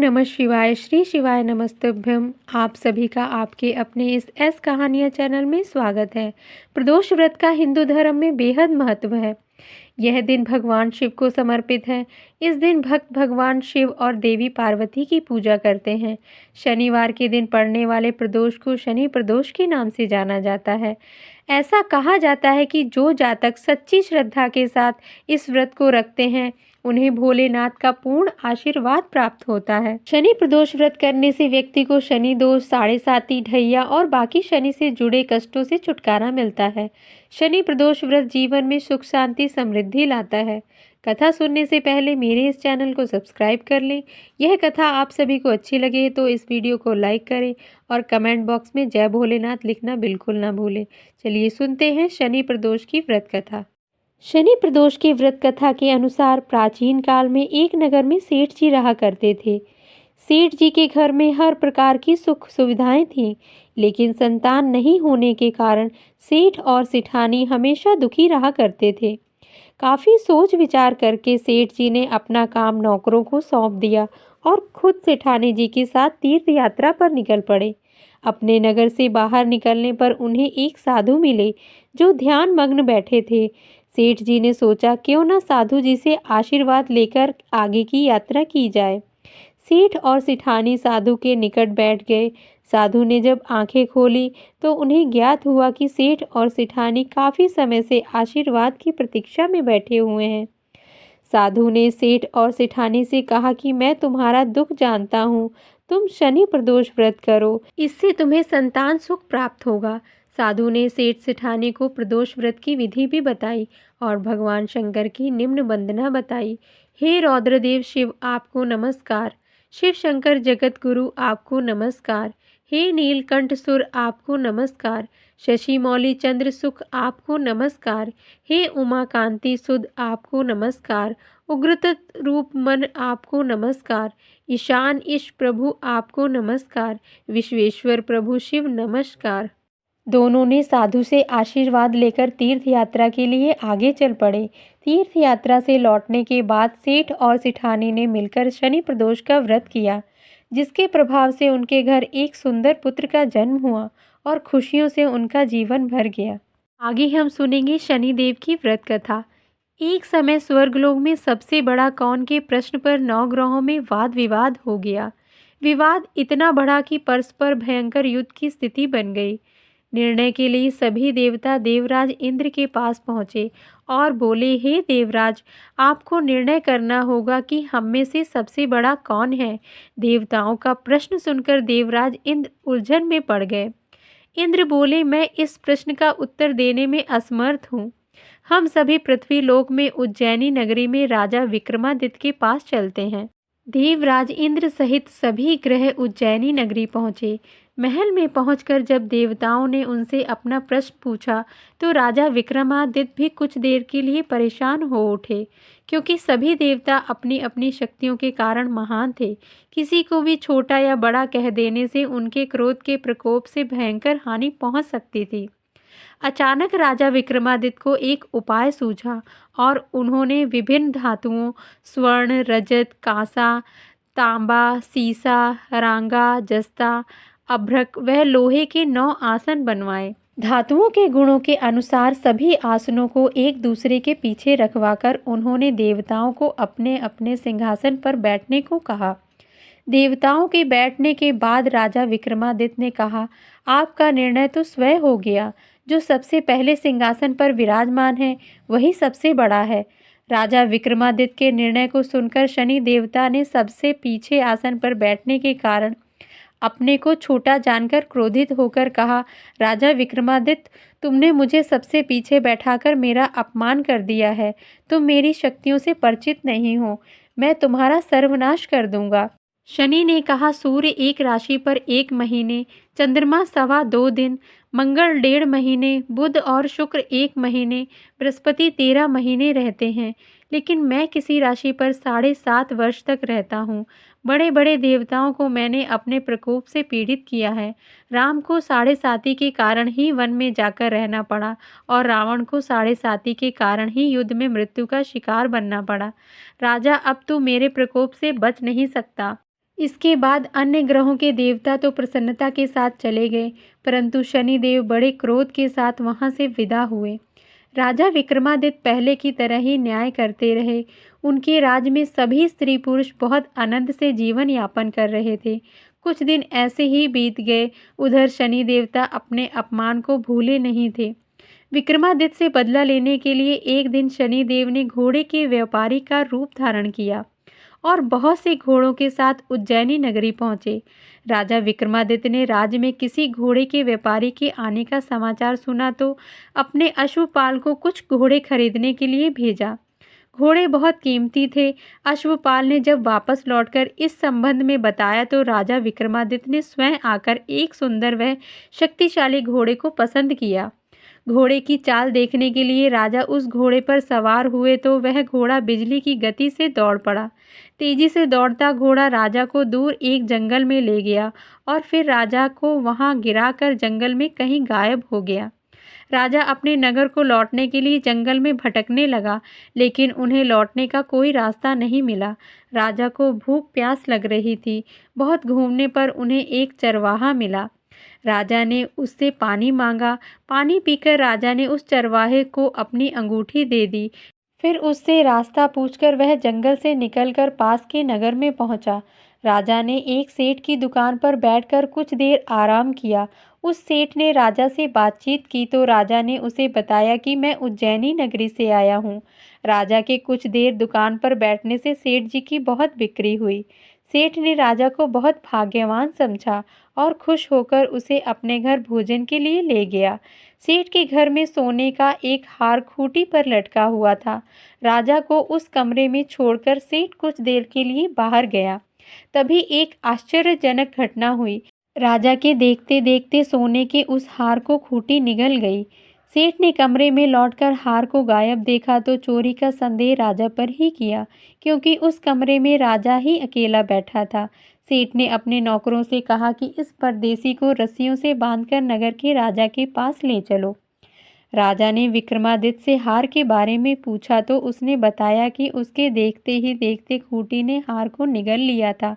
नमः शिवाय। श्री शिवाय नमस्तुभ्यम। आप सभी का आपके अपने इस एस कहानियाँ चैनल में स्वागत है। प्रदोष व्रत का हिंदू धर्म में बेहद महत्व है। यह दिन भगवान शिव को समर्पित है। इस दिन भक्त भगवान शिव और देवी पार्वती की पूजा करते हैं। शनिवार के दिन पड़ने वाले प्रदोष को शनि प्रदोष के नाम से जाना जाता है। ऐसा कहा जाता है कि जो जातक सच्ची श्रद्धा के साथ इस व्रत को रखते हैं उन्हें भोलेनाथ का पूर्ण आशीर्वाद प्राप्त होता है। शनि प्रदोष व्रत करने से व्यक्ति को शनि दोष, साढ़े साती, ढैया और बाकी शनि से जुड़े कष्टों से छुटकारा मिलता है। शनि प्रदोष व्रत जीवन में सुख, शांति, समृद्धि लाता है। कथा सुनने से पहले मेरे इस चैनल को सब्सक्राइब कर लें। यह कथा आप सभी को अच्छी लगे तो इस वीडियो को लाइक करें और कमेंट बॉक्स में जय भोलेनाथ लिखना बिल्कुल ना भूलें। चलिए सुनते हैं शनि प्रदोष की व्रत कथा। शनि प्रदोष की व्रत कथा के अनुसार प्राचीन काल में एक नगर में सेठ जी रहा करते थे। सेठ जी के घर में हर प्रकार की सुख सुविधाएं थीं, लेकिन संतान नहीं होने के कारण सेठ और सेठानी हमेशा दुखी रहा करते थे। काफी सोच विचार करके सेठ जी ने अपना काम नौकरों को सौंप दिया और खुद सेठानी जी के साथ तीर्थ यात्रा पर निकल पड़े। अपने नगर से बाहर निकलने पर उन्हें एक साधु मिले जो ध्यान मग्न बैठे थे। सेठ जी ने सोचा क्यों ना साधु जी से आशीर्वाद लेकर आगे की यात्रा की जाए। सेठ और सेठानी साधु के निकट बैठ गए। साधु ने जब आंखें खोली तो उन्हें ज्ञात हुआ कि सेठ और सेठानी काफी समय से आशीर्वाद की प्रतीक्षा में बैठे हुए हैं। साधु ने सेठ और सेठानी से कहा कि मैं तुम्हारा दुख जानता हूँ, तुम शनि प्रदोष व्रत करो, इससे तुम्हें संतान सुख प्राप्त होगा। साधु ने सेठ सेठानी को प्रदोष व्रत की विधि भी बताई और भगवान शंकर की निम्न वंदना बताई। हे रौद्रदेव शिव, आपको नमस्कार। शिव शंकर जगत गुरु, आपको नमस्कार। हे नीलकंठ सुर, आपको नमस्कार। शशि मौली चंद्र सुख, आपको नमस्कार। हे उमा कांति सुध, आपको नमस्कार। उग्रत रूप मन, आपको नमस्कार। ईशान ईश प्रभु, आपको नमस्कार। विश्वेश्वर प्रभु शिव, नमस्कार। दोनों ने साधु से आशीर्वाद लेकर तीर्थ यात्रा के लिए आगे चल पड़े। तीर्थ यात्रा से लौटने के बाद सेठ और सेठानी ने मिलकर शनि प्रदोष का व्रत किया, जिसके प्रभाव से उनके घर एक सुंदर पुत्र का जन्म हुआ और खुशियों से उनका जीवन भर गया। आगे हम सुनेंगे शनिदेव की व्रत कथा। एक समय स्वर्गलोक में सबसे बड़ा कौन के प्रश्न पर 9 ग्रहों में वाद विवाद हो गया। विवाद इतना बढ़ा कि परस्पर भयंकर युद्ध की स्थिति बन गई। निर्णय के लिए सभी देवता देवराज इंद्र के पास पहुँचे और बोले, हे देवराज, आपको निर्णय करना होगा कि हम में से सबसे बड़ा कौन है। देवताओं का प्रश्न सुनकर देवराज इंद्र उलझन में पड़ गए। इंद्र बोले, मैं इस प्रश्न का उत्तर देने में असमर्थ हूँ। हम सभी पृथ्वी लोक में उज्जैनी नगरी में राजा विक्रमादित्य के पास चलते हैं। देवराज इंद्र सहित सभी ग्रह उज्जैनी नगरी पहुँचे। महल में पहुंचकर जब देवताओं ने उनसे अपना प्रश्न पूछा तो राजा विक्रमादित्य भी कुछ देर के लिए परेशान हो उठे, क्योंकि सभी देवता अपनी अपनी शक्तियों के कारण महान थे। किसी को भी छोटा या बड़ा कह देने से उनके क्रोध के प्रकोप से भयंकर हानि पहुंच सकती थी। अचानक राजा विक्रमादित्य को एक उपाय सूझा और उन्होंने विभिन्न धातुओं स्वर्ण, रजत, कांसा, तांबा, सीसा, रांगा, जस्ता, अभ्रक वह लोहे के 9 आसन बनवाए। धातुओं के गुणों के अनुसार सभी आसनों को एक दूसरे के पीछे रखवाकर उन्होंने देवताओं को अपने अपने सिंहासन पर बैठने को कहा। देवताओं के बैठने के बाद राजा विक्रमादित्य ने कहा, आपका निर्णय तो स्वयं हो गया। जो सबसे पहले सिंहासन पर विराजमान है वही सबसे बड़ा है। राजा विक्रमादित्य के निर्णय को सुनकर शनि देवता ने सबसे पीछे आसन पर बैठने के कारण अपने को छोटा जानकर क्रोधित होकर कहा, राजा विक्रमादित्य, तुमने मुझे सबसे पीछे बैठाकर मेरा अपमान कर दिया है। तुम मेरी शक्तियों से परिचित नहीं हो। मैं तुम्हारा सर्वनाश कर दूंगा। शनि ने कहा, सूर्य एक राशि पर 1 महीने, चंद्रमा 2.25 दिन, मंगल 1.5 महीने, बुध और शुक्र 1 महीने, बृहस्पति 13 महीने रहते हैं, लेकिन मैं किसी राशि पर 7.5 वर्ष तक रहता हूँ। बड़े बड़े देवताओं को मैंने अपने प्रकोप से पीड़ित किया है। राम को 7.5 के कारण ही वन में जाकर रहना पड़ा और रावण को 7.5 के कारण ही युद्ध में मृत्यु का शिकार बनना पड़ा। राजा, अब तू मेरे प्रकोप से बच नहीं सकता। इसके बाद अन्य ग्रहों के देवता तो प्रसन्नता के साथ चले गए, परंतु शनिदेव बड़े क्रोध के साथ वहां से विदा हुए। राजा विक्रमादित्य पहले की तरह ही न्याय करते रहे। उनके राज में सभी स्त्री पुरुष बहुत आनंद से जीवन यापन कर रहे थे। कुछ दिन ऐसे ही बीत गए। उधर शनि देवता अपने अपमान को भूले नहीं थे। विक्रमादित्य से बदला लेने के लिए एक दिन शनिदेव ने घोड़े के व्यापारी का रूप धारण किया और बहुत से घोड़ों के साथ उज्जैनी नगरी पहुंचे। राजा विक्रमादित्य ने राज्य में किसी घोड़े के व्यापारी के आने का समाचार सुना तो अपने अश्वपाल को कुछ घोड़े खरीदने के लिए भेजा। घोड़े बहुत कीमती थे। अश्वपाल ने जब वापस लौटकर इस संबंध में बताया तो राजा विक्रमादित्य ने स्वयं आकर एक सुंदर व शक्तिशाली घोड़े को पसंद किया। घोड़े की चाल देखने के लिए राजा उस घोड़े पर सवार हुए तो वह घोड़ा बिजली की गति से दौड़ पड़ा। तेजी से दौड़ता घोड़ा राजा को दूर एक जंगल में ले गया और फिर राजा को वहां गिराकर जंगल में कहीं गायब हो गया। राजा अपने नगर को लौटने के लिए जंगल में भटकने लगा, लेकिन उन्हें लौटने का कोई रास्ता नहीं मिला। राजा को भूख प्यास लग रही थी। बहुत घूमने पर उन्हें एक चरवाहा मिला। राजा ने उससे पानी मांगा। पानी पीकर राजा ने उस चरवाहे को अपनी अंगूठी दे दी। फिर उससे रास्ता पूछकर वह जंगल से निकलकर पास के नगर में पहुंचा। राजा ने एक सेठ की दुकान पर बैठकर कुछ देर आराम किया। उस सेठ ने राजा से बातचीत की तो राजा ने उसे बताया कि मैं उज्जैनी नगरी से आया हूँ। राजा के कुछ देर दुकान पर बैठने से सेठ जी की बहुत बिक्री हुई। सेठ ने राजा को बहुत भाग्यवान समझा और खुश होकर उसे अपने घर भोजन के लिए ले गया। सेठ के घर में सोने का एक हार खूंटी पर लटका हुआ था। राजा को उस कमरे में छोड़कर सेठ कुछ देर के लिए बाहर गया। तभी एक आश्चर्यजनक घटना हुई। राजा के देखते देखते सोने के उस हार को खूंटी निगल गई। सेठ ने कमरे में लौटकर हार को गायब देखा तो चोरी का संदेह राजा पर ही किया, क्योंकि उस कमरे में राजा ही अकेला बैठा था। सेठ ने अपने नौकरों से कहा कि इस परदेसी को रस्सियों से बांधकर नगर के राजा के पास ले चलो। राजा ने विक्रमादित्य से हार के बारे में पूछा तो उसने बताया कि उसके देखते ही देखते खूंटी ने हार को निगल लिया था।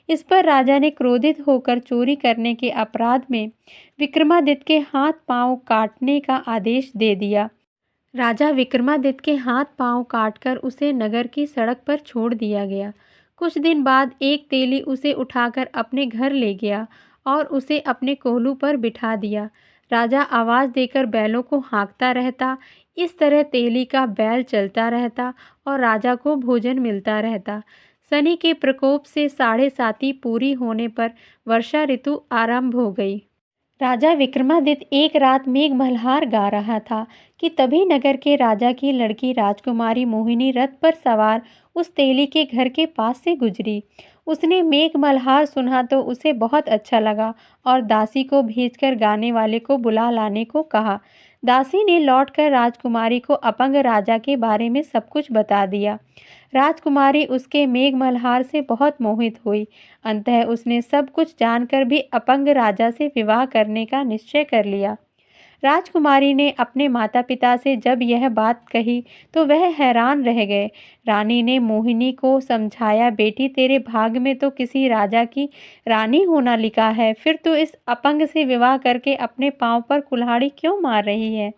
इस पर राजा ने क्रोधित होकर चोरी करने के अपराध में विक्रमादित्य के हाथ पांव काटने का आदेश दे दिया। राजा विक्रमादित्य के हाथ पांव काटकर उसे नगर की सड़क पर छोड़ दिया गया। कुछ दिन बाद एक तेली उसे उठाकर अपने घर ले गया और उसे अपने कोहलू पर बिठा दिया। राजा आवाज़ देकर बैलों को हाँकता रहता। इस तरह तेली का बैल चलता रहता और राजा को भोजन मिलता रहता। शनि के प्रकोप से 7.5 पूरी होने पर वर्षा ऋतु आरंभ हो गई। राजा विक्रमादित्य एक रात मेघ मल्हार गा रहा था कि तभी नगर के राजा की लड़की राजकुमारी मोहिनी रथ पर सवार उस तेली के घर के पास से गुजरी। उसने मेघ मल्हार सुना तो उसे बहुत अच्छा लगा और दासी को भेजकर गाने वाले को बुला लाने को कहा। दासी ने लौटकर राजकुमारी को अपंग राजा के बारे में सब कुछ बता दिया। राजकुमारी उसके मेघ मल्हार से बहुत मोहित हुई। अंततः उसने सब कुछ जानकर भी अपंग राजा से विवाह करने का निश्चय कर लिया। राजकुमारी ने अपने माता पिता से जब यह बात कही तो वह हैरान रह गए। रानी ने मोहिनी को समझाया, बेटी तेरे भाग्य में तो किसी राजा की रानी होना लिखा है, फिर तू इस अपंग से विवाह करके अपने पांव पर कुल्हाड़ी क्यों मार रही है।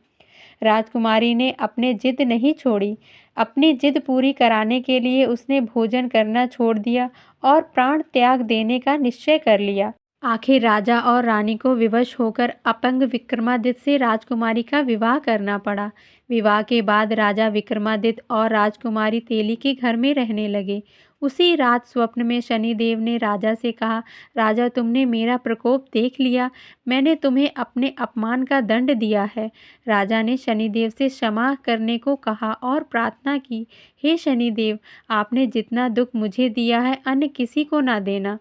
राजकुमारी ने अपने जिद नहीं छोड़ी। अपनी जिद पूरी कराने के लिए उसने भोजन करना छोड़ दिया और प्राण त्याग देने का निश्चय कर लिया। आखिर राजा और रानी को विवश होकर अपंग विक्रमादित्य से राजकुमारी का विवाह करना पड़ा। विवाह के बाद राजा विक्रमादित्य और राजकुमारी तेली के घर में रहने लगे। उसी रात स्वप्न में शनिदेव ने राजा से कहा, राजा तुमने मेरा प्रकोप देख लिया, मैंने तुम्हें अपने अपमान का दंड दिया है। राजा ने शनिदेव से क्षमा करने को कहा और प्रार्थना की, हे शनिदेव, आपने जितना दुख मुझे दिया है अन्य किसी को ना देना।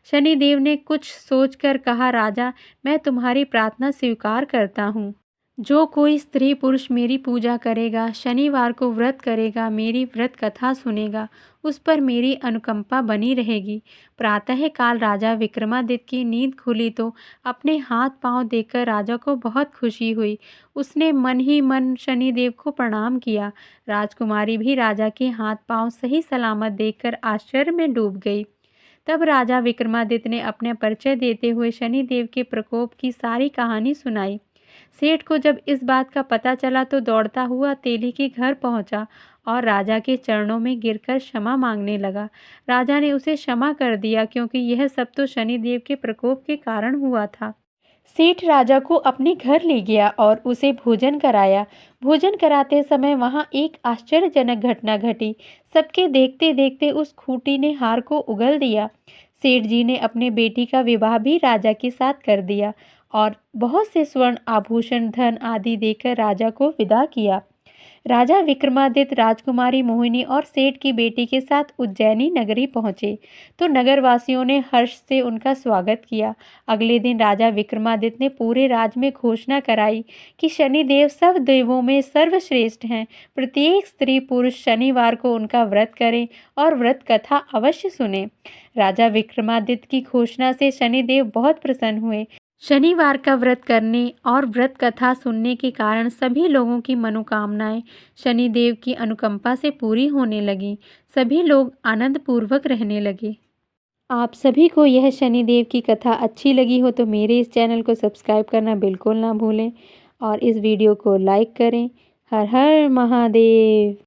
शनिदेव ने कुछ सोचकर कहा, राजा मैं तुम्हारी प्रार्थना स्वीकार करता हूँ। जो कोई स्त्री पुरुष मेरी पूजा करेगा, शनिवार को व्रत करेगा, मेरी व्रत कथा सुनेगा, उस पर मेरी अनुकंपा बनी रहेगी। प्रातः काल राजा विक्रमादित्य की नींद खुली तो अपने हाथ पांव देखकर राजा को बहुत खुशी हुई। उसने मन ही मन शनिदेव को प्रणाम किया। राजकुमारी भी राजा के हाथ पांव सही सलामत देखकर आश्चर्य में डूब गई। तब राजा विक्रमादित्य ने अपने परिचय देते हुए शनिदेव के प्रकोप की सारी कहानी सुनाई। सेठ को जब इस बात का पता चला तो दौड़ता हुआ तेली के घर पहुंचा और राजा के चरणों में गिरकर क्षमा मांगने लगा। राजा ने उसे क्षमा कर दिया क्योंकि यह सब तो शनिदेव के प्रकोप के कारण हुआ था। सेठ राजा को अपने घर ले गया और उसे भोजन कराया। भोजन कराते समय वहां एक आश्चर्यजनक घटना घटी। सबके देखते देखते उस खूंटी ने हार को उगल दिया। सेठ जी ने अपने बेटी का विवाह भी राजा के साथ कर दिया और बहुत से स्वर्ण आभूषण धन आदि देकर राजा को विदा किया। राजा विक्रमादित्य राजकुमारी मोहिनी और सेठ की बेटी के साथ उज्जैनी नगरी पहुंचे तो नगरवासियों ने हर्ष से उनका स्वागत किया। अगले दिन राजा विक्रमादित्य ने पूरे राज्य में घोषणा कराई कि शनिदेव सब देवों में सर्वश्रेष्ठ हैं। प्रत्येक स्त्री पुरुष शनिवार को उनका व्रत करें और व्रत कथा अवश्य सुने। राजा विक्रमादित्य की घोषणा से शनिदेव बहुत प्रसन्न हुए। शनिवार का व्रत करने और व्रत कथा सुनने के कारण सभी लोगों की मनोकामनाएं शनिदेव की अनुकंपा से पूरी होने लगी। सभी लोग आनंद पूर्वक रहने लगे। आप सभी को यह शनिदेव की कथा अच्छी लगी हो तो मेरे इस चैनल को सब्सक्राइब करना बिल्कुल ना भूलें और इस वीडियो को लाइक करें। हर हर महादेव।